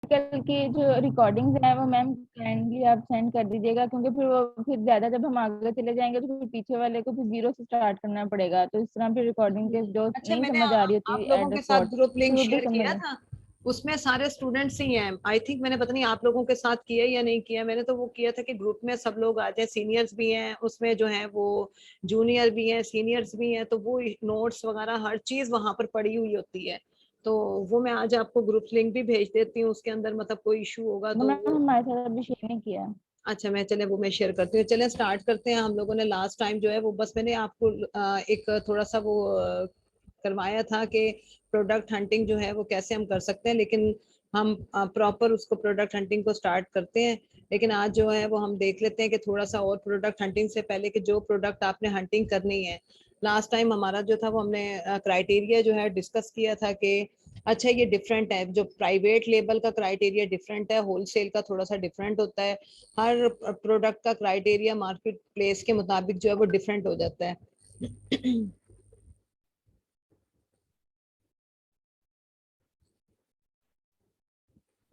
कल की जो रिकॉर्डिंग्स हैं वो मैम काइंडली आप सेंड कर दीजिएगा, क्योंकि फिर ज्यादा जब हम आगे चले जाएंगे तो फिर पीछे वाले को फिर जीरो से स्टार्ट करना पड़ेगा, तो इस तरह फिर रिकॉर्डिंग के जो अच्छा, नहीं मैंने समझ आ रही आप होती लोगों एट द के साथ स्पॉट ग्रुप फिर लिंक वो भी शेयर समझ। किया था, उसमें सारे स्टूडेंट्स ही हैं। आई थिंक मैंने पता नहीं आप लोगों के साथ किया या नहीं किया, मैंने तो वो किया था कि ग्रुप में सब लोग आ जाए, सीनियर्स भी हैं उसमें जो है, वो जूनियर भी हैं, सीनियर्स भी हैं, तो वो नोट्स वगैरह हर चीज वहां पर पड़ी हुई होती है। तो वो मैं आज आपको ग्रुप लिंक भी भेज देती हूँ, उसके अंदर मतलब कोई इशू होगा वो तो मैम वो। हमारे साथ अभी शेयर नहीं किया। अच्छा, मैं चले वो मैं शेयर करती हूँ। चले स्टार्ट करते हैं। हम लोगों ने लास्ट टाइम जो है वो बस मैंने आपको एक थोड़ा सा वो करवाया था कि प्रोडक्ट हंटिंग जो है वो कैसे हम कर सकते हैं, लेकिन हम प्रॉपर उसको प्रोडक्ट हंटिंग को स्टार्ट करते हैं। लेकिन आज जो है वो हम देख लेते हैं कि थोड़ा सा और प्रोडक्ट हंटिंग से पहले कि जो प्रोडक्ट आपने हंटिंग करनी है। लास्ट टाइम हमारा जो था वो हमने क्राइटेरिया जो है डिस्कस किया था कि अच्छा ये डिफरेंट है, जो प्राइवेट लेबल का क्राइटेरिया डिफरेंट है, होलसेल का थोड़ा सा डिफरेंट होता है। हर प्रोडक्ट का क्राइटेरिया मार्केट प्लेस के मुताबिक जो है वो डिफरेंट हो जाता है।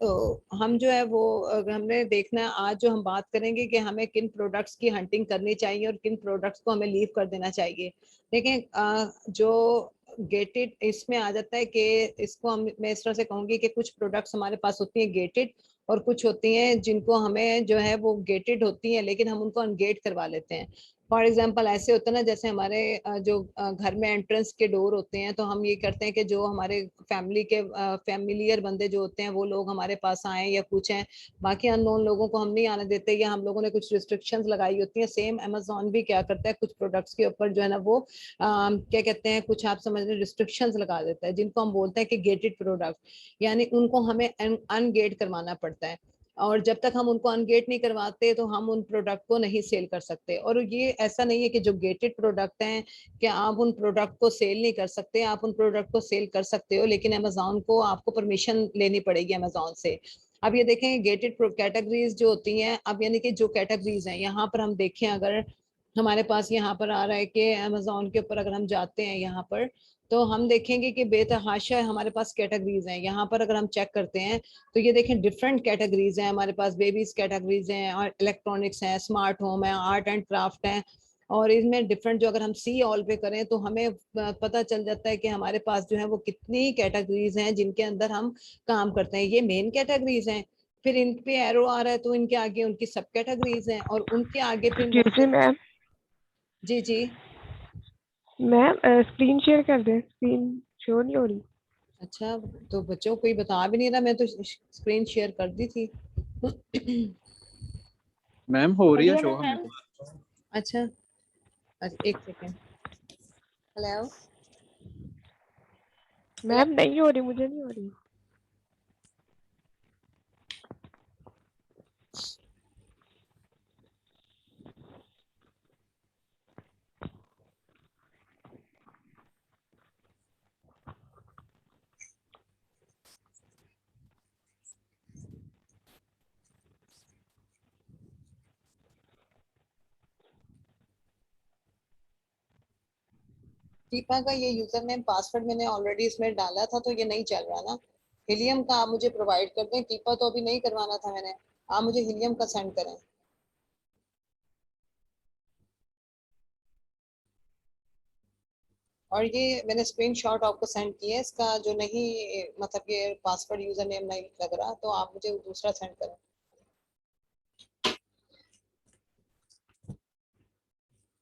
तो हम जो है वो हमने देखना है आज जो हम बात करेंगे कि हमें किन प्रोडक्ट्स की हंटिंग करनी चाहिए और किन प्रोडक्ट्स को हमें लीव कर देना चाहिए। देखें जो गेटेड इसमें आ जाता है कि इसको हम मैं इस तरह से कहूंगी कि कुछ प्रोडक्ट्स हमारे पास होती हैं गेटेड, और कुछ होती हैं जिनको हमें जो है वो गेटेड होती हैं लेकिन हम उनको अनगेट करवा लेते हैं। फॉर एग्जाम्पल ऐसे होता है ना, जैसे हमारे जो घर में एंट्रेंस के डोर होते हैं, तो हम ये करते हैं कि जो हमारे फैमिली के फैमिलियर बंदे जो होते हैं वो लोग हमारे पास आए या कुछ हैं, बाकी अननोन लोगों को हम नहीं आने देते, या हम लोगों ने कुछ रिस्ट्रिक्शंस लगाई होती हैं। सेम अमेजोन भी क्या करता है, कुछ प्रोडक्ट्स के ऊपर जो है ना वो क्या कहते हैं, कुछ आप समझ रहे रिस्ट्रिक्शंस लगा देता है, जिनको हम बोलते हैं कि गेटेड प्रोडक्ट, यानी उनको हमें अनगेट करवाना पड़ता है। और जब तक हम उनको अनगेट नहीं करवाते तो हम उन प्रोडक्ट को नहीं सेल कर सकते। और ये ऐसा नहीं है कि जो गेटेड प्रोडक्ट हैं कि आप उन प्रोडक्ट को सेल नहीं कर सकते, आप उन प्रोडक्ट को सेल कर सकते हो, लेकिन अमेजोन को आपको परमिशन लेनी पड़ेगी अमेजोन से। अब ये देखें गेटेड कैटेगरीज जो होती हैं, अब यानी कि जो कैटेगरीज हैं यहाँ पर हम देखें, अगर हमारे पास यहाँ पर आ रहा है कि अमेजोन के ऊपर अगर हम जाते हैं यहाँ पर, तो हम देखेंगे कि बेतहाशा हमारे पास कैटेगरीज हैं। यहाँ पर अगर हम चेक करते हैं तो ये देखें डिफरेंट कैटेगरीज हैं हमारे पास, बेबीज कैटेगरीज हैं, और इलेक्ट्रॉनिक्स हैं, स्मार्ट होम है, आर्ट एंड क्राफ्ट है। और इसमें डिफरेंट जो अगर हम सी ऑल पे करें तो हमें पता चल जाता है कि हमारे पास जो है वो कितनी कैटेगरीज हैं जिनके अंदर हम काम करते हैं। ये मेन कैटेगरीज हैं, फिर इन पे एरो आ रहा है तो इनके आगे उनकी सब कैटेगरीज हैं, और उनके आगे फिर एक्सक्यूज मी मैम, जी जी। मैम स्क्रीन शेयर कर दें, स्क्रीन शो नहीं हो रही। अच्छा, तो बच्चों को ही बता भी नहीं रहा, मैं तो स्क्रीन शेयर कर दी थी। मैम हो हो रही रही है है शो हमें मैम। तो। अच्छा, अच्छा एक सेकेंड। हेलो, मैम नहीं हो रही, मुझे नहीं हो रही। दीपा का ये यूजर नेम पासवर्ड मैंने ऑलरेडी इसमें डाला था, तो ये नहीं चल रहा ना। हिलियम का आप मुझे प्रोवाइड कर दें, कीपा तो अभी नहीं करवाना था मैंने, आप मुझे हिलियम का सेंड करें। और ये मैंने स्क्रीनशॉट आपको सेंड किया है, इसका जो नहीं मतलब ये पासवर्ड यूजर नेम नहीं लग रहा, तो आप मुझे दूसरा सेंड करें।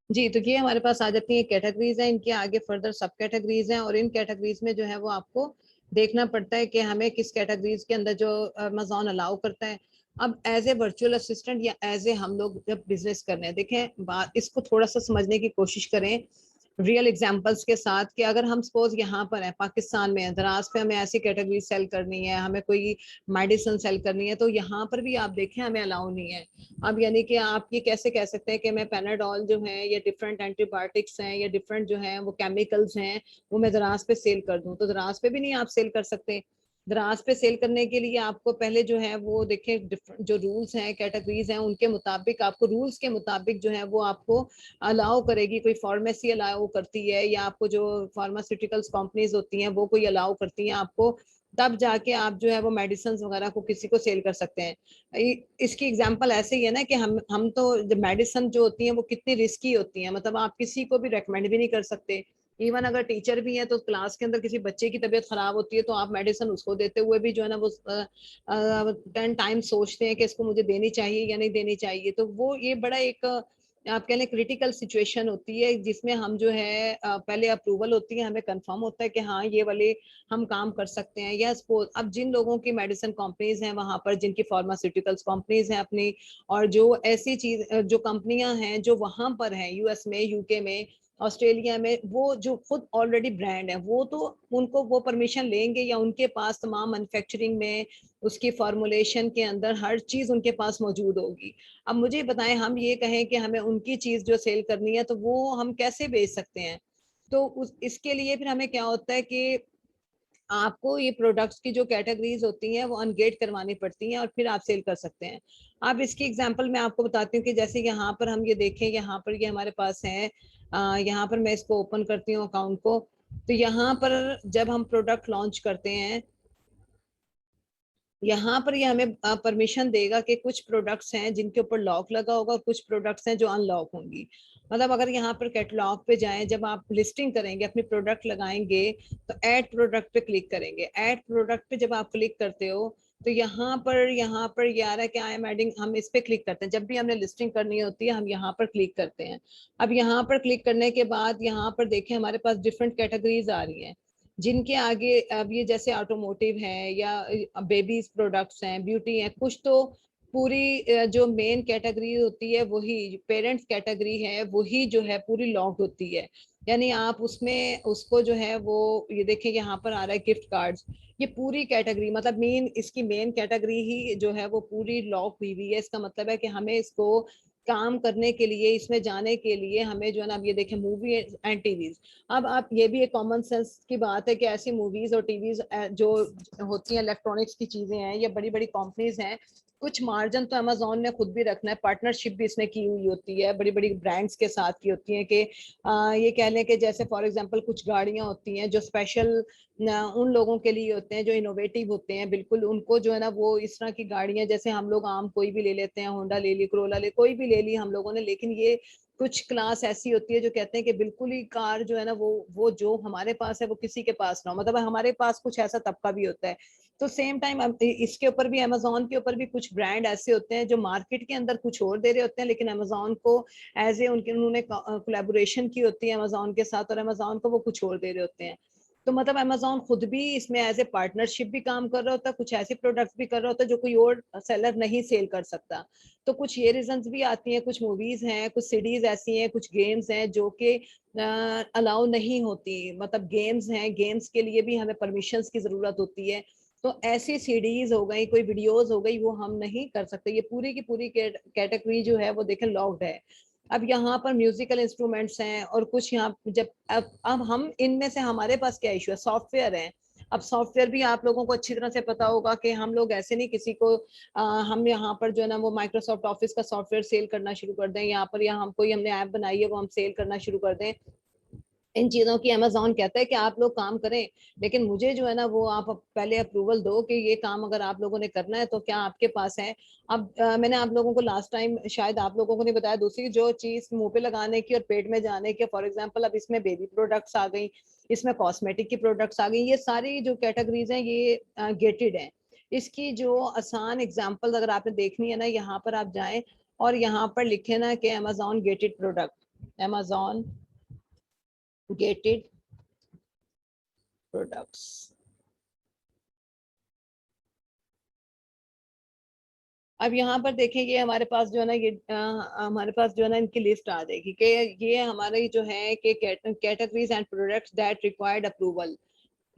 जी, तो ये हमारे पास आ जाती है कैटेगरीज हैं, इनके आगे फर्दर सब कैटेगरीज हैं, और इन कैटेगरीज में जो है वो आपको देखना पड़ता है कि हमें किस कैटेगरीज के अंदर जो अमेज़न अलाउ करता है। अब एज ए वर्चुअल असिस्टेंट या एज ए हम लोग जब बिजनेस कर रहे हैं, देखें बात इसको थोड़ा सा समझने की कोशिश करें रियल एग्जांपल्स के साथ, कि अगर हम सपोज यहाँ पर है पाकिस्तान में है, दराज पे हमें ऐसी कैटेगरी सेल करनी है, हमें कोई मेडिसिन सेल करनी है, तो यहाँ पर भी आप देखें हमें अलाउ नहीं है। अब यानी कि आप ये कैसे कह सकते हैं कि मैं पैनाडॉल जो है या डिफरेंट एंटीबायोटिक्स हैं या डिफरेंट जो है वो केमिकल्स हैं वो मैं दराज पे सेल कर दूं, तो दराज पे भी नहीं आप सेल कर सकते। दराज पे सेल करने के लिए आपको पहले जो है वो देखें जो रूल्स हैं कैटेगरीज हैं उनके मुताबिक, आपको रूल्स के मुताबिक जो है वो आपको अलाउ करेगी। कोई फार्मेसी अलाउ करती है, या आपको जो फार्मास्यूटिकल्स कंपनीज होती हैं वो कोई अलाउ करती हैं आपको तब जाके आप जो है वो मेडिसिन वगैरह को किसी को सेल कर सकते हैं। इसकी एग्जांपल ऐसे ही है ना कि हम तो जब मेडिसिन जो होती हैं वो कितनी रिस्की होती हैं, मतलब आप किसी को भी रेकमेंड भी नहीं कर सकते। इवन अगर टीचर भी है तो क्लास के अंदर किसी बच्चे की तबीयत खराब होती है तो आप मेडिसिन उसको देते हुए भी जो है ना वो 10 टाइम सोचते हैं कि इसको मुझे देनी चाहिए या नहीं देनी चाहिए। तो वो ये बड़ा एक आप कह लें क्रिटिकल सिचुएशन होती है जिसमें हम जो है पहले अप्रूवल होती है, हमें कंफर्म होता है कि हाँ ये वाले हम काम कर सकते हैं। या सपोज अब जिन लोगों की मेडिसिन कंपनीज हैं वहां पर, जिनकी फार्मास्यूटिकल्स कंपनीज हैं अपनी, और जो ऐसी चीज जो कंपनियां हैं जो वहां पर हैं यूएस में, यूके में, ऑस्ट्रेलिया में, वो जो खुद ऑलरेडी ब्रांड है वो तो उनको वो परमिशन लेंगे या उनके पास तमाम मैन्युफैक्चरिंग में उसकी फॉर्मुलेशन के अंदर हर चीज उनके पास मौजूद होगी। अब मुझे बताएं, हम ये कहें कि हमें उनकी चीज जो सेल करनी है तो वो हम कैसे बेच सकते हैं? तो इसके लिए फिर हमें क्या होता है कि आपको ये प्रोडक्ट्स की जो कैटेगरीज होती हैं वो अनगेट करवानी पड़ती हैं और फिर आप सेल कर सकते हैं। अब इसकी एग्जांपल मैं आपको बताती हूँ कि जैसे यहाँ पर हम ये देखें, यहाँ पर ये हमारे पास है, यहाँ पर मैं इसको ओपन करती हूँ अकाउंट को। तो यहाँ पर जब हम प्रोडक्ट लॉन्च करते हैं, यहाँ पर ये हमें परमिशन देगा कि कुछ प्रोडक्ट्स हैं जिनके ऊपर लॉक लगा होगा और कुछ प्रोडक्ट्स हैं जो अनलॉक होंगी। मतलब अगर यहाँ पर कैटलॉग पे जाएं, जब आप लिस्टिंग करेंगे अपनी प्रोडक्ट लगाएंगे तो ऐड प्रोडक्ट पे क्लिक करेंगे। ऐड प्रोडक्ट पे जब आप क्लिक करते हो तो यहाँ पर ये आ रहा है कि आई एम एडिंग, हम इस पे क्लिक करते हैं। जब भी हमने लिस्टिंग करनी होती है हम यहाँ पर क्लिक करते हैं। अब यहाँ पर क्लिक करने के बाद यहाँ पर देखें हमारे पास डिफरेंट कैटेगरीज आ रही हैं जिनके आगे अब ये जैसे ऑटोमोटिव है या बेबीज प्रोडक्ट्स हैं, ब्यूटी हैं, कुछ तो पूरी जो मेन कैटेगरी होती है वही पेरेंट्स कैटेगरी है, वही जो है पूरी लॉक्ड होती है। यानी आप उसमें उसको जो है वो ये देखिए यहाँ पर आ रहा है गिफ्ट कार्ड्स, ये पूरी कैटेगरी मतलब मेन इसकी मेन कैटेगरी ही जो है वो पूरी लॉक हुई हुई है। इसका मतलब है कि हमें इसको काम करने के लिए, इसमें जाने के लिए हमें जो है ना, अब ये देखें मूवी एंड टीवीज। अब आप ये भी एक कॉमन सेंस की बात है कि ऐसी मूवीज और टीवीज जो होती हैं इलेक्ट्रॉनिक्स की चीजें हैं या बड़ी बड़ी कंपनीज हैं, कुछ मार्जिन तो अमेजोन ने खुद भी रखना है, पार्टनरशिप भी इसने की हुई होती है बड़ी बड़ी ब्रांड्स के साथ की होती है कि ये कह लें कि जैसे फॉर एग्जांपल कुछ गाड़ियां होती हैं जो स्पेशल उन लोगों के लिए होते हैं जो इनोवेटिव होते हैं बिल्कुल, उनको जो है ना वो इस तरह की गाड़ियां, जैसे हम लोग आम कोई भी ले लेते हैं, होंडा ले ली, क्रोला ले, कोई भी ले ली हम लोगों ने, लेकिन ये कुछ क्लास ऐसी होती है जो कहते हैं कि बिल्कुल ही कार जो है ना वो जो हमारे पास है वो किसी के पास ना हो, मतलब हमारे पास कुछ ऐसा तबका भी होता है। तो सेम टाइम इसके ऊपर भी, अमेजोन के ऊपर भी कुछ ब्रांड ऐसे होते हैं जो मार्केट के अंदर कुछ और दे रहे होते हैं, लेकिन अमेजोन को एज ए उन्होंने कोलैबोरेशन की होती है अमेजोन के साथ और अमेजोन को वो कुछ और दे रहे होते हैं। तो मतलब अमेजोन खुद भी इसमें एज ए पार्टनरशिप भी काम कर रहा होता है, कुछ ऐसे प्रोडक्ट्स भी कर रहा होता है जो कोई और सेलर नहीं सेल कर सकता। तो कुछ ये रीजंस भी आती हैं, कुछ मूवीज हैं, कुछ सीरीज ऐसी हैं, कुछ गेम्स हैं जो कि अलाउ नहीं होती, मतलब गेम्स हैं, गेम्स के लिए भी हमें परमिशंस की जरूरत होती है। तो ऐसी सीडीज हो गई, कोई वीडियोस हो गई, वो हम नहीं कर सकते। ये पूरी की पूरी कैटेगरी जो है वो देखें लॉक्ड है। अब यहाँ पर म्यूजिकल इंस्ट्रूमेंट्स हैं और कुछ यहाँ जब अब हम इनमें से हमारे पास क्या इशू है, सॉफ्टवेयर है। अब सॉफ्टवेयर भी आप लोगों को अच्छी तरह से पता होगा कि हम लोग ऐसे नहीं किसी को हम यहाँ पर जो है ना वो माइक्रोसॉफ्ट ऑफिस का सॉफ्टवेयर सेल करना शुरू कर दें, यहाँ पर या हम कोई हमने ऐप बनाई है वो हम सेल करना शुरू कर दें। इन चीजों की अमेजोन कहता है कि आप लोग काम करें, लेकिन मुझे जो है ना वो आप पहले अप्रूवल दो कि ये काम अगर आप लोगों ने करना है तो क्या आपके पास है। अब मैंने आप लोगों को लास्ट टाइम शायद आप लोगों को नहीं बताया, दूसरी जो चीज मुंह पे लगाने की और पेट में जाने की, फॉर एग्जांपल अब इसमें बेबी प्रोडक्ट्स आ गई, इसमें कॉस्मेटिक की प्रोडक्ट्स आ गई, ये सारी जो कैटेगरीज हैं ये गेटेड हैं। इसकी जो आसान एग्जाम्पल अगर आपने देखनी है ना, यहाँ पर आप जाएं और यहाँ पर लिखे ना कि Amazon gated product, Amazon gated products. अब यहाँ पर देखें ये हमारे पास जो है ना ये हमारे पास जो है ना इनकी लिस्ट आ जाएगी कि ये हमारे जो है कि categories and products that required approval.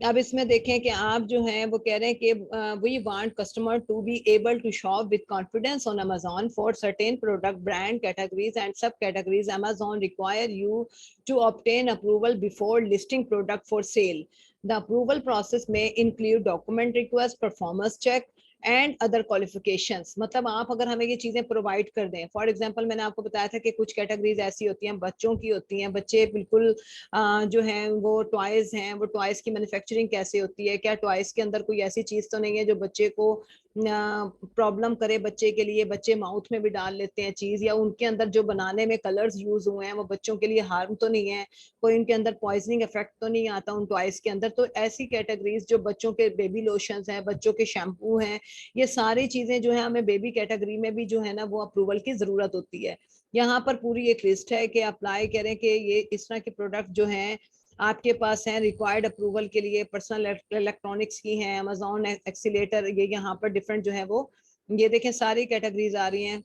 अब इसमें देखें कि आप जो हैं वो कह रहे हैं कि we want customer to be able to shop with confidence on Amazon for certain product brand categories and sub categories. Amazon require you to obtain approval before listing product for sale. The approval process may include document request, performance check, and other qualifications. मतलब आप अगर हमें ये चीजें provide कर दें, for example मैंने आपको बताया था कि कुछ कैटेगरीज ऐसी होती हैं बच्चों की होती हैं, बच्चे बिल्कुल जो है वो टॉयज हैं, वो टॉयज की मैन्युफैक्चरिंग कैसे होती है, क्या टॉयज के अंदर कोई ऐसी चीज तो नहीं है जो बच्चे को प्रॉब्लम करे बच्चे के लिए, बच्चे माउथ में भी डाल लेते हैं चीज, या उनके अंदर जो बनाने में कलर्स यूज हुए हैं वो बच्चों के लिए हार्म तो नहीं है, कोई उनके अंदर पॉइजनिंग इफेक्ट तो नहीं आता उन टॉयज के अंदर। तो ऐसी कैटेगरीज जो बच्चों के बेबी लोशंस हैं, बच्चों के शैम्पू हैं, ये सारी चीजें जो है हमें बेबी कैटेगरी में भी जो है ना वो अप्रूवल की जरूरत होती है। यहाँ पर पूरी एक लिस्ट है कि अप्लाई करें कि ये इस तरह के प्रोडक्ट जो हैं आपके पास हैं रिक्वायर्ड अप्रूवल के लिए, पर्सनल इलेक्ट्रॉनिक्स की हैं, अमेजोन एक्सीलेटर, ये यहाँ पर डिफरेंट जो है वो ये देखें सारी कैटेगरीज आ रही हैं।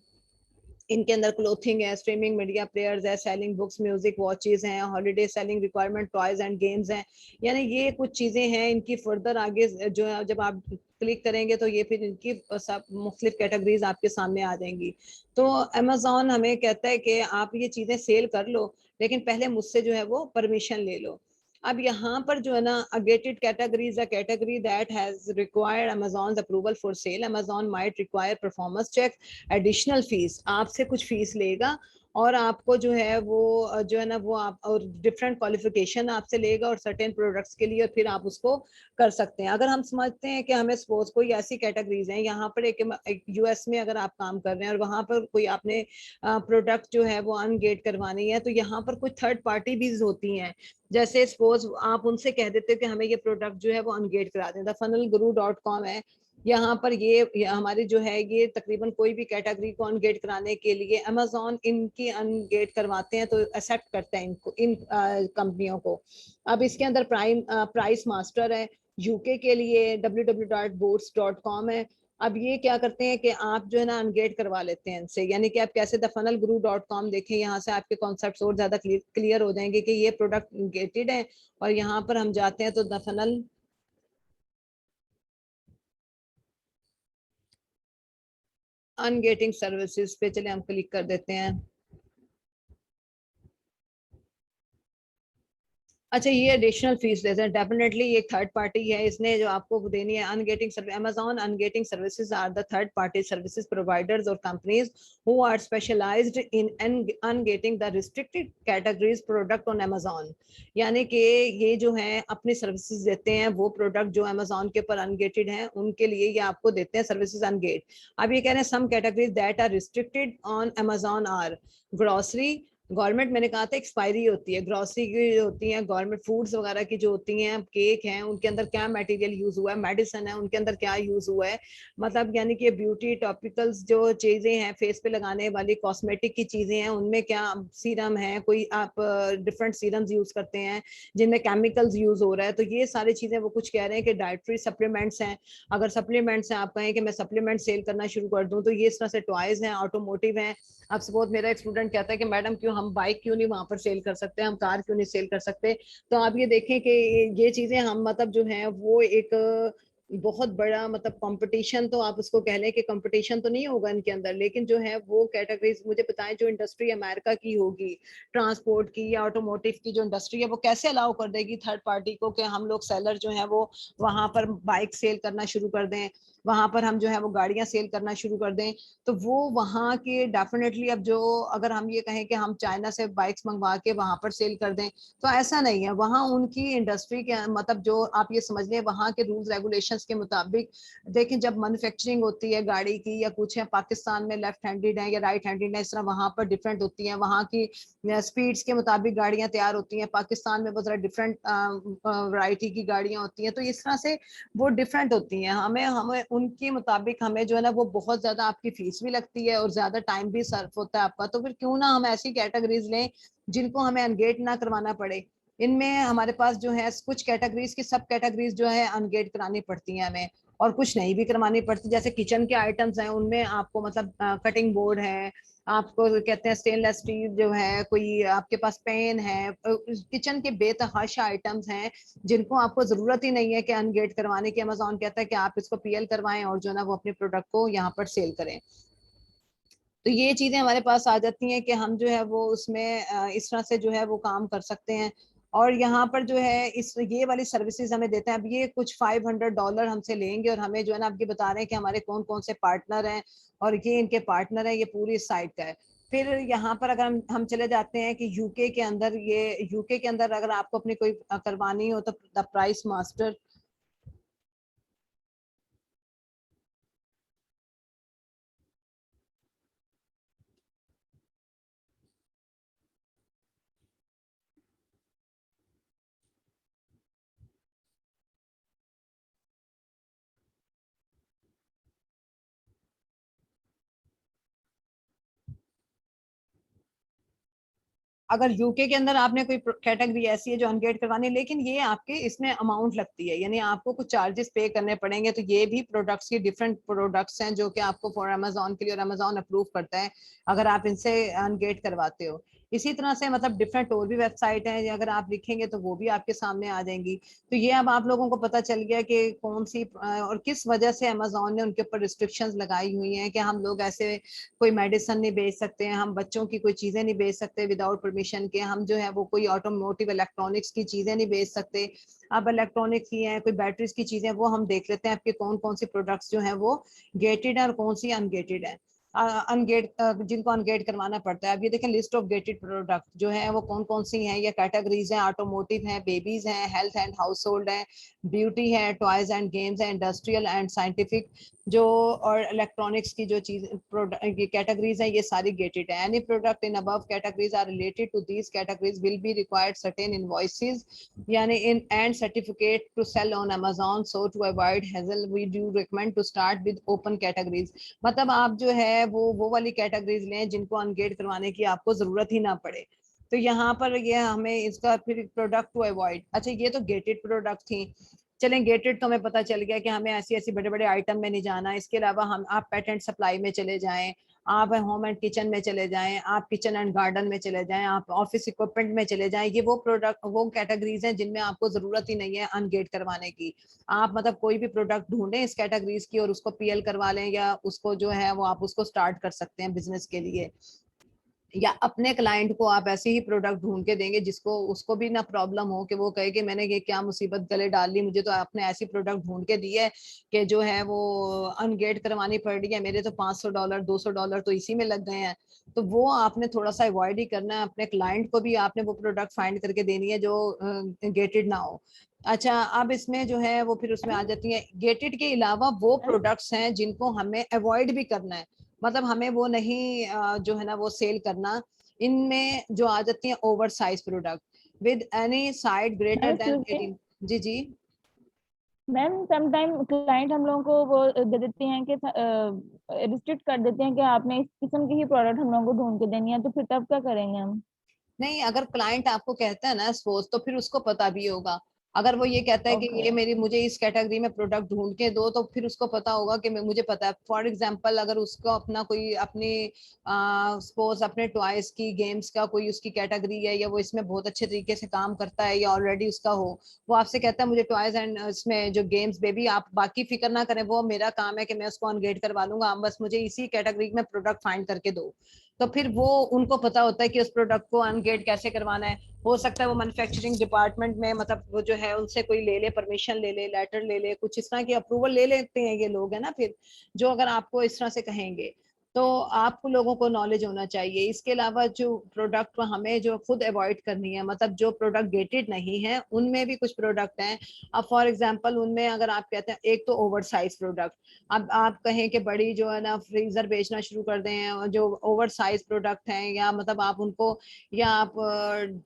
इनके अंदर क्लोथिंग है, स्ट्रीमिंग मीडिया प्लेयर्स है, सेलिंग बुक्स, म्यूजिक, वॉचेस हैं, holiday selling requirement, toys and games हैं। यानी ये कुछ चीजें हैं, इनकी फर्दर आगे जो है जब आप क्लिक करेंगे तो ये फिर इनकी सब मुख्तलिफ कैटेगरीज आपके सामने आ जाएंगी। तो अमेजोन हमें कहता है कि आप ये चीजें सेल कर लो, लेकिन पहले मुझसे जो है वो परमिशन ले लो। अब यहाँ पर जो है ना a gated categories a category that has required Amazon's approval for sale, Amazon might require performance check, additional fees, आपसे कुछ फीस लेगा और आपको जो है वो जो है ना वो आप और डिफरेंट क्वालिफिकेशन आपसे लेगा और सर्टेन प्रोडक्ट्स के लिए, और फिर आप उसको कर सकते हैं। अगर हम समझते हैं कि हमें सपोज कोई ऐसी कैटेगरीज हैं, यहाँ पर एक यूएस में अगर आप काम कर रहे हैं और वहां पर कोई आपने प्रोडक्ट जो है वो अनगेट करवानी है, तो यहाँ पर कुछ थर्ड पार्टी भी होती हैं। जैसे सपोज आप उनसे कह देते हो कि हमें ये प्रोडक्ट जो है वो अनगेट करा दें, funnelguru.com है, यहाँ पर ये हमारी जो है ये तकरीबन कोई भी कैटेगरी को अनगेट कराने के लिए अमेजोन इनकी अनगेट करवाते हैं, तो एक्सेप्ट करते हैं इनको, इन कंपनियों को। अब इसके अंदर प्राइस मास्टर है, यूके के लिए www.boats.com है। अब ये क्या करते हैं कि आप जो है ना अनगेट करवा लेते हैं इनसे, यानी कि आप कैसे thefunnelguru.com देखें, यहाँ से आपके कॉन्सेप्ट्स और ज्यादा क्लियर हो जाएंगे कि ये प्रोडक्ट गेटेड है। और यहाँ पर हम जाते हैं तो द फनल अनगेटिंग सर्विसेज पे चले हम क्लिक कर देते हैं। अच्छा, ये एडिशनल फीस लेते हैं, डेफिनेटली ये थर्ड पार्टी है, इसने जो आपको देनी है ungating service. Amazon ungating services are the third party services providers और companies who are specialised in ungating the restricted categories product on Amazon। यानी कि ये जो है अपनी सर्विसेज देते हैं, वो प्रोडक्ट जो Amazon के ऊपर अनगेटेड हैं उनके लिए ये आपको देते हैं सर्विसेज अनगेट। अब ये कह रहे हैं some categories that are restricted on Amazon are grocery, government, मैंने कहा था एक्सपायरी होती है, ग्रोसरी की होती है, गवर्नमेंट फूड्स वगैरह की जो होती हैं, केक हैं, उनके अंदर क्या मटेरियल यूज हुआ है, मेडिसिन है उनके अंदर क्या यूज हुआ है, मतलब यानी कि ब्यूटी टॉपिकल्स जो चीजें हैं, फेस पे लगाने वाली कॉस्मेटिक की चीजें हैं, उनमें क्या सीरम है, कोई आप डिफरेंट सीरम्स यूज करते हैं जिनमें केमिकल्स यूज हो रहा है, तो ये सारी चीजें वो कुछ कह रहे हैं कि डाइटरी सप्लीमेंट्स हैं। अगर सप्लीमेंट्स हैं, आप कहें कि मैं सप्लीमेंट सेल करना शुरू कर दूं, तो ये इस तरह से टॉयज हैं, ऑटोमोटिव हैं। अब सपोज मेरा एक स्टूडेंट कहता है कि मैडम क्यों हम बाइक क्यों नहीं वहां पर सेल कर सकते, हम कार क्यों नहीं सेल कर सकते। तो आप ये देखें कि ये चीजें हम मतलब जो है वो एक बहुत बड़ा मतलब कंपटीशन, तो आप उसको कह लें कि कंपटीशन तो नहीं होगा इनके अंदर, लेकिन जो है वो कैटेगरीज मुझे बताएं जो इंडस्ट्री अमेरिका की होगी ट्रांसपोर्ट की या ऑटोमोटिव की जो इंडस्ट्री है, वो कैसे अलाउ कर देगी थर्ड पार्टी को कि हम लोग सेलर जो है वो वहां पर बाइक सेल करना शुरू कर दें, वहां पर हम जो है वो गाड़ियां सेल करना शुरू कर दें। तो वो वहां के डेफिनेटली, अब जो अगर हम ये कहें कि हम चाइना से बाइक्स मंगवा के वहां पर सेल कर दें, तो ऐसा नहीं है। वहां उनकी इंडस्ट्री के मतलब जो आप ये समझ लें वहां के रूल्स रेगुलेशंस के मुताबिक, देखें जब मैन्युफैक्चरिंग होती है गाड़ी की या कुछ है, पाकिस्तान में लेफ्ट हैंडेड है या राइट हैंडेड है, इस तरह वहां पर डिफरेंट होती है, वहां की स्पीड्स के मुताबिक गाड़ियां तैयार होती हैं, पाकिस्तान में बहुत सारा डिफरेंट वैरायटी की गाड़ियां होती हैं, तो इस तरह से वो डिफरेंट होती हैं। हमें हमें उनके मुताबिक हमें जो है ना वो बहुत ज्यादा आपकी फीस भी लगती है और ज्यादा टाइम भी सर्व होता है आपका। तो फिर क्यों ना हम ऐसी कैटेगरीज लें जिनको हमें अनगेट ना करवाना पड़े। इनमें हमारे पास जो है कुछ कैटेगरीज की सब कैटेगरीज जो है अनगेट करानी पड़ती हैं हमें, और कुछ नहीं भी करवानी पड़ती। जैसे किचन के आइटम्स हैं, उनमें आपको मतलब कटिंग बोर्ड है, आपको कहते हैं स्टेनलेस स्टील जो है, कोई आपके पास पेन है, किचन के बेतहाशा आइटम्स हैं जिनको आपको जरूरत ही नहीं है कि अनगेट करवाने की। अमेजोन कहता है कि आप इसको पीएल करवाएं और जो ना वो अपने प्रोडक्ट को यहाँ पर सेल करें। तो ये चीजें हमारे पास आ जाती हैं कि हम जो है वो उसमें इस तरह से जो है वो काम कर सकते हैं। और यहाँ पर जो है इस ये वाली सर्विसेज हमें देते हैं। अब ये कुछ $500 हमसे लेंगे और हमें जो है ना आपके बता रहे हैं कि हमारे कौन कौन से पार्टनर हैं और ये इनके पार्टनर हैं, ये पूरी साइट का है। फिर यहाँ पर अगर हम चले जाते हैं कि यूके के अंदर, ये यूके के अंदर अगर आपको अपनी कोई करवानी हो तो द प्राइस मास्टर, अगर यूके के अंदर आपने कोई कैटेगरी ऐसी है जो अनगेट करवानी है, लेकिन ये आपके इसमें अमाउंट लगती है, यानी आपको कुछ चार्जेस पे करने पड़ेंगे। तो ये भी प्रोडक्ट्स की डिफरेंट प्रोडक्ट्स हैं जो कि आपको फॉर अमेजोन के लिए, और अमेजोन अप्रूव करता है अगर आप इनसे अनगेट करवाते हो। इसी तरह से मतलब डिफरेंट और भी वेबसाइट हैं, अगर आप लिखेंगे तो वो भी आपके सामने आ जाएंगी। तो ये अब आप लोगों को पता चल गया कि कौन सी और किस वजह से अमेजोन ने उनके ऊपर रिस्ट्रिक्शंस लगाई हुई हैं कि हम लोग ऐसे कोई मेडिसिन नहीं बेच सकते हैं, हम बच्चों की कोई चीजें नहीं बेच सकते विदाउट परमिशन के, हम जो है वो कोई ऑटोमोटिव इलेक्ट्रॉनिक्स की चीजें नहीं बेच सकते। अब इलेक्ट्रॉनिक्स की हैं, कोई बैटरीज की चीजें, वो हम देख लेते हैं आपके कौन कौन सी प्रोडक्ट्स जो है वो गेटेड है और कौन सी अनगेटेड है। अनगेट जिनको अनगेट करवाना पड़ता है। अब ये देखें लिस्ट ऑफ गेटेड प्रोडक्ट जो है वो कौन कौन सी हैं, ये कैटेगरीज हैं, ऑटोमोटिव है, बेबीज हैं, हेल्थ एंड हाउस होल्ड है, ब्यूटी है, टॉयज एंड गेम्स है, इंडस्ट्रियल एंड साइंटिफिक जो, और इलेक्ट्रॉनिक्स की जो चीज प्रोडक्ट ये कैटेगरीज है ये सारी गेटेड है। Any product in above categories are related to these categories will be required certain invoices यानी इन and certificate to sell on Amazon, so to avoid hassle we do recommend to start with open categories. मतलब आप जो है वो वाली categories लें जिनको अनगेट करवाने की आपको जरूरत ही ना पड़े। तो यहाँ पर ये हमें इसका फिर प्रोडक्ट टू अवॉइड, अच्छा ये तो गेटेड प्रोडक्ट थी। चलें गेटेड तो हमें पता चल गया कि हमें ऐसी ऐसी बड़े बड़े आइटम में नहीं जाना। इसके अलावा हम आप पेटेंट सप्लाई में चले जाएं, आप होम एंड किचन में चले जाएं, आप किचन एंड गार्डन में चले जाएं, आप ऑफिस इक्विपमेंट में चले जाएं, ये वो प्रोडक्ट वो कैटेगरीज हैं जिनमें आपको जरूरत ही नहीं है अनगेट करवाने की। आप मतलब कोई भी प्रोडक्ट ढूंढें इस कैटेगरीज की और उसको पीएल करवा लें, या उसको जो है वो आप उसको स्टार्ट कर सकते हैं बिजनेस के लिए। या अपने क्लाइंट को आप ऐसे ही प्रोडक्ट ढूंढ के देंगे जिसको उसको भी ना प्रॉब्लम हो कि वो कहे कि मैंने ये क्या मुसीबत गले डाल ली, मुझे तो आपने ऐसी प्रोडक्ट ढूंढ के दी है कि जो है वो अनगेट करवानी पड़ रही है, मेरे तो $500 $200 तो इसी में लग गए हैं। तो वो आपने थोड़ा सा अवॉइड ही करना है। अपने क्लाइंट को भी आपने वो प्रोडक्ट फाइंड करके देनी है जो गेटेड ना हो। अच्छा अब इसमें जो है वो फिर उसमें आ जाती है गेटेड के अलावा वो प्रोडक्ट्स हैं जिनको हमें अवॉइड भी करना है, मतलब हमें वो नहीं जो है ना वो सेल करना। इनमें जो आ जाती है over size product with any side greater than 18। जी जी मैम समटाइम क्लाइंट हम लोगों को वो दे देते हैं कि रिस्ट्रिक्ट कर देते हैं कि आपने इस किस्म की ही प्रोडक्ट हम लोगों को ढूंढ के देनी है, तो फिर तब क्या करेंगे हम? नहीं, अगर क्लाइंट आपको कहता है ना सपोज, तो फिर उसको पता भी होगा। अगर वो ये कहता है कि ओके। ये मेरी मुझे इस कैटेगरी में प्रोडक्ट ढूंढ के दो, तो फिर उसको पता होगा कि मुझे पता है। फॉर एग्जांपल अगर उसको अपना कोई अपनी सपोज अपने टॉयज की गेम्स का कोई उसकी कैटेगरी है, या वो इसमें बहुत अच्छे तरीके से काम करता है या ऑलरेडी उसका हो, वो आपसे कहता है मुझे टॉयज एंड इसमें जो गेम्स बेबी, आप बाकी फिक्र ना करें, वो मेरा काम है कि मैं उसको अनगेट करवा लूंगा, आप बस मुझे इसी कैटेगरी में प्रोडक्ट फाइंड करके दो। तो फिर वो उनको पता होता है कि उस प्रोडक्ट को अनगेट कैसे करवाना है। हो सकता है वो मैन्युफैक्चरिंग डिपार्टमेंट में मतलब वो जो है उनसे कोई ले ले, परमिशन ले ले, लेटर ले ले, कुछ इस तरह की अप्रूवल ले लेते हैं ये लोग, है ना। फिर जो अगर आपको इस तरह से कहेंगे तो आपको लोगों को नॉलेज होना चाहिए। इसके अलावा जो प्रोडक्ट हमें जो खुद अवॉइड करनी है, मतलब जो प्रोडक्ट गेटेड नहीं है उनमें भी कुछ प्रोडक्ट हैं। अब फॉर एग्जांपल उनमें अगर आप कहते हैं, एक तो ओवर साइज प्रोडक्ट, अब आप कहें कि बड़ी जो है ना फ्रीजर बेचना शुरू कर दें, और जो ओवर साइज प्रोडक्ट हैं, या मतलब आप उनको, या आप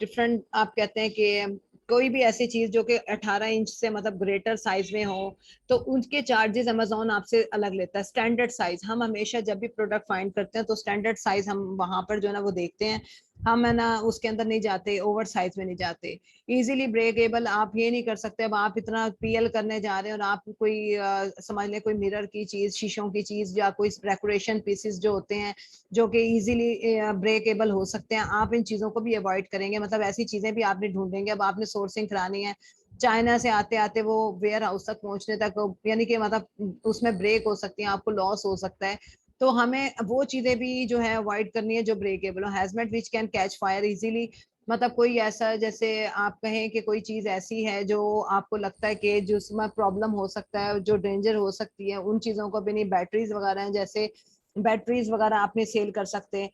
डिफरेंट आप कहते हैं कि कोई भी ऐसी चीज जो कि 18 इंच से मतलब ग्रेटर साइज में हो, तो उनके चार्जेस अमेजोन आपसे अलग लेता है। स्टैंडर्ड साइज हम हमेशा जब भी प्रोडक्ट फाइंड करते हैं तो स्टैंडर्ड साइज हम वहां पर जो है ना वो देखते हैं, हम है ना उसके अंदर नहीं जाते, ओवर साइज में नहीं जाते। इजीली ब्रेकेबल आप ये नहीं कर सकते। अब आप इतना पीएल करने जा रहे हैं और आप कोई समझ लें कोई मिरर की चीज, शीशों की चीज, या कोई डेकोरेशन पीसेस जो होते हैं जो कि इजीली ब्रेकेबल हो सकते हैं, आप इन चीजों को भी अवॉइड करेंगे। मतलब ऐसी चीजें भी आपने ढूंढेंगे। अब आपने सोर्सिंग करानी है चाइना से, आते आते वो वेयर हाउस तक पहुंचने तक, यानी कि मतलब उसमें ब्रेक हो सकती है, आपको लॉस हो सकता है। तो हमें वो चीजें भी जो है अवॉइड करनी है जो ब्रेकेबल हो। Hazmat which can catch fire easily, मतलब कोई ऐसा, जैसे आप कहें कि कोई चीज ऐसी है जो आपको लगता है कि जिसमें प्रॉब्लम हो सकता है, जो डेंजर हो सकती है, उन चीजों को भी नहीं। बैटरीज वगैरह हैं, जैसे बैटरीज वगैरह आपने सेल कर सकते हैं।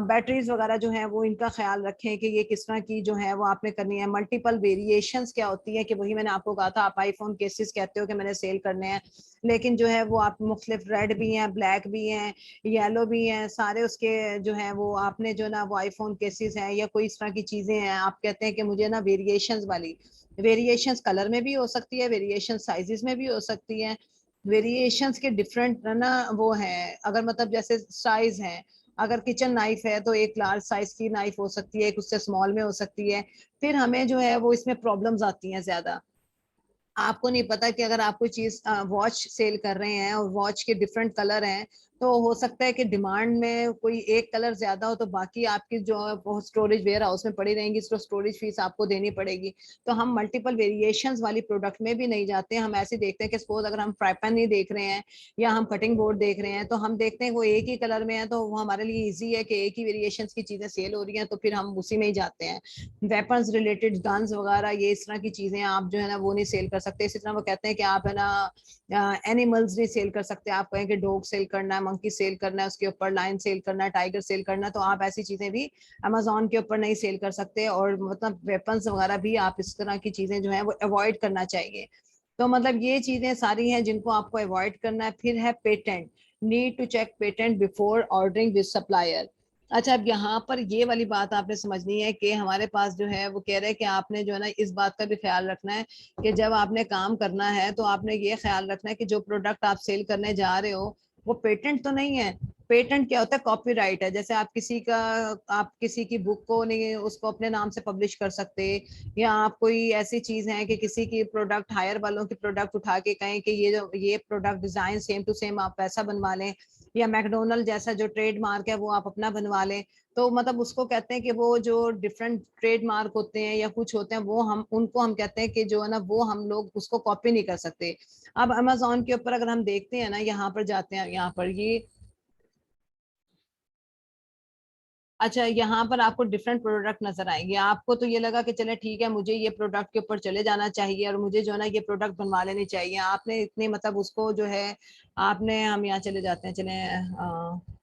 बैटरीज वगैरह जो है वो इनका ख्याल रखें कि ये किस तरह की जो है वो आपने करनी है। मल्टीपल वेरिएशंस क्या होती है, कि वही मैंने आपको कहा था, आप आईफोन केसेस कहते हो कि मैंने सेल करने हैं, लेकिन जो है वो आप मुख्तलिफ रेड भी हैं, ब्लैक भी हैं, येलो भी हैं, सारे उसके जो है वो आपने जो ना वो आईफोन केसेस हैं या कोई इस तरह की चीजें हैं, आप कहते हैं कि मुझे ना वेरिएशंस वाली, वेरिएशंस कलर में भी हो सकती है, वेरिएशन साइजेस में भी हो सकती है, वेरिएशंस के डिफरेंट ना वो है। अगर मतलब जैसे साइज है, अगर किचन नाइफ है तो एक लार्ज साइज की नाइफ हो सकती है, एक उससे स्मॉल में हो सकती है। फिर हमें जो है वो इसमें प्रॉब्लम्स आती हैं ज्यादा। आपको नहीं पता कि अगर आप कोई चीज वॉच सेल कर रहे हैं और वॉच के डिफरेंट कलर हैं, तो हो सकता है कि डिमांड में कोई एक कलर ज्यादा हो, तो बाकी आपकी जो है वो स्टोरेज वेयर हाउस में पड़ी रहेंगी, तो स्टोरेज फीस आपको देनी पड़ेगी। तो हम मल्टीपल वेरिएशंस वाली प्रोडक्ट में भी नहीं जाते हैं। हम ऐसे देखते हैं कि सपोज अगर हम फ्राई पैन नहीं देख रहे हैं या हम कटिंग बोर्ड देख रहे हैं, तो हम देखते हैं वो एक ही कलर में है, तो वो हमारे लिए ईजी है कि एक ही वेरिएशन की चीजें सेल हो रही हैं, तो फिर हम उसी में ही जाते हैं। वेपन्स रिलेटेड गन्स वगैरह ये इस तरह की चीजें आप जो है ना वो नहीं सेल कर सकते। इसी तरह वो कहते हैं कि आप है ना एनिमल्स नहीं सेल कर सकते। आप कहें कि डॉग सेल करना है, मंकी सेल करना है, उसके ऊपर लाइन सेल करना है, टाइगर सेल करना है, तो आप ऐसी चीजें भी अमेजोन के ऊपर नहीं सेल कर सकते। और मतलब वेपन्स वगैरह भी आप इस तरह की चीजें जो है वो अवॉइड करना चाहिए। तो मतलब ये चीजें सारी हैं जिनको आपको अवॉइड करना है। फिर है patent, need to check patent before ordering with supplier. अच्छा, अब यहाँ पर ये वाली बात आपने समझनी है कि हमारे पास जो है वो कह रहे हैं कि आपने जो है ना इस बात का भी ख्याल रखना है कि जब आपने काम करना है तो आपने ये ख्याल रखना है कि जो प्रोडक्ट आप सेल करने जा रहे हो वो पेटेंट तो नहीं है। पेटेंट क्या होता है? कॉपीराइट है। जैसे आप किसी की बुक को नहीं उसको अपने नाम से पब्लिश कर सकते, या आप कोई ऐसी चीज है कि किसी की प्रोडक्ट, हायर वालों की प्रोडक्ट उठा के कहें कि ये product design same to same आप वैसा बनवा लें, या मैकडोनल्ड जैसा जो ट्रेडमार्क है वो आप अपना बनवा लें। तो मतलब उसको कहते हैं कि वो जो डिफरेंट ट्रेडमार्क होते हैं या कुछ होते हैं, वो हम कहते हैं कि जो है ना वो हम लोग उसको कॉपी नहीं कर सकते। अब अमेजोन के ऊपर अगर हम देखते हैं ना, यहाँ पर जाते हैं, यहाँ पर ये, अच्छा यहाँ पर आपको डिफरेंट प्रोडक्ट नजर आएंगे। आपको तो ये लगा कि चले ठीक है, मुझे ये प्रोडक्ट के ऊपर चले जाना चाहिए और मुझे जो है ना ये प्रोडक्ट बनवा लेनी चाहिए। आपने इतने मतलब उसको जो है आपने, हम यहाँ चले जाते हैं, चले